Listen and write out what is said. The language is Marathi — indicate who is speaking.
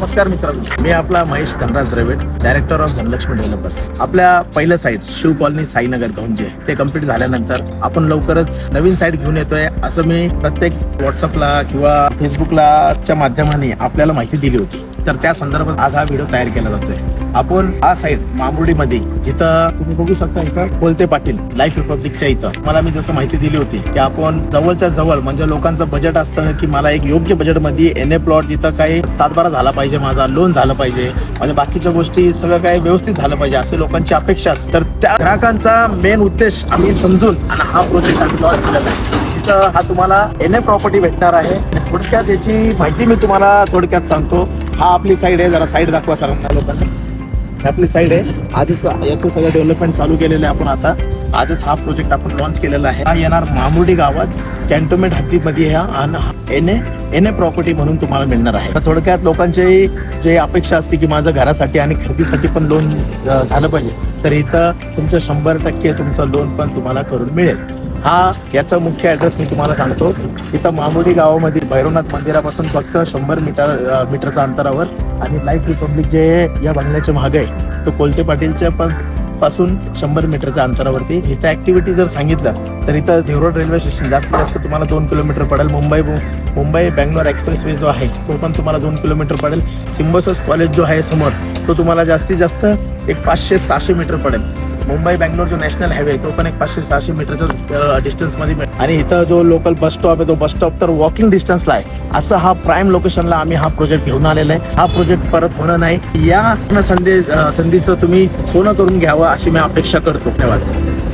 Speaker 1: नमस्कार मित्रांनो, मी आपला Mahesh Dhanraj Dravid, director of Dhanlaxmi developers. आपल्या पहिलं साईट शिव कॉलनी साईनगर गौंजे ते कम्प्लीट झाल्यानंतर आपण लवकरच नवीन साईट घेऊन येतोय असं मी प्रत्येक व्हॉट्सअपला किंवा फेसबुकला माध्यमाने आपल्याला माहिती दिली होती. तर त्या संदर्भात आज हा व्हिडिओ तयार केला जातोय. आपण हा साईट मामुर्डीमध्ये जिथं तुम्ही बघू शकता इथं कोलते पाटील लाईफ रिपब्लिकच्या इथं मला मी जसं माहिती दिली होती की आपण जवळच्या जवळ म्हणजे लोकांचं बजेट असतं की मला एक योग्य बजेटमध्ये एनए प्लॉट जिथं काही 7-12 झाला पाहिजे, माझा लोन झालं पाहिजे, म्हणजे बाकीच्या गोष्टी सगळं काही व्यवस्थित झालं पाहिजे असे लोकांची अपेक्षा असते. तर त्या ग्राहकांचा मेन उद्देश आम्ही समजून आणि हा प्रोजेक्ट आम्ही लॉन्च केलेला आहे. तिथं हा तुम्हाला एनए प्रॉपर्टी भेटणार आहे. थोडक्यात याची माहिती मी तुम्हाला थोडक्यात सांगतो. हा आपली साईड आहे, जरा साईड दाखवा सरांना लोकांना. आपली साईड आहे. आधीच याचं सगळं डेव्हलपमेंट चालू केलेलं आहे. आपण आता आजच हा प्रोजेक्ट आपण लॉन्च केलेला आहे. हा येणार मामुर्डी गावात कॅन्टोन्मेंट हद्दीमध्ये ह्या आणि एनए प्रॉपर्टी म्हणून तुम्हाला मिळणार आहे. तर थोडक्यात लोकांची जे अपेक्षा असते की माझं घरासाठी आणि खरेदीसाठी पण लोन झालं पाहिजे, तर इथं तुमचं 100% तुमचं लोन पण तुम्हाला करून मिळेल. हा याचा मुख्य ॲड्रेस मी तुम्हाला सांगतो. इथं मामुर्डी गावामध्ये भैरवनाथ मंदिरापासून फक्त 100 मीटरच्या अंतरावर आणि लाईफ रिपब्लिक जे या बंगल्याच्या मागे आहे तो कोलते पाटीलच्या पासून 100 मीटरच्या अंतरावरती. इथं ॲक्टिव्हिटी जर सांगितलं तर इथं देवरोड रेल्वे स्टेशन जास्तीत जास्त तुम्हाला 2 किलोमीटर पडेल. मुंबई बेंगलोर एक्सप्रेस वे जो आहे तो पण तुम्हाला 2 किलोमीटर पडेल. सिम्बोसिस कॉलेज जो आहे समोर तो तुम्हाला जास्तीत जास्त एक 500-600 मीटर पडेल. मुंबई बेंगलोर जो नॅशनल हायवे तो पण एक 500-600 मीटरच्या डिस्टन्समध्ये मिळेल. आणि इथं जो लोकल बस स्टॉप आहे तो बस स्टॉप तर वॉकिंग डिस्टन्सला आहे. असं हा प्राईम लोकेशनला आम्ही हा प्रोजेक्ट घेऊन आलेला आहे. हा प्रोजेक्ट परत होणं नाही, या संधीचं तुम्ही सोनं करून घ्यावं अशी मी अपेक्षा करतो. धन्यवाद.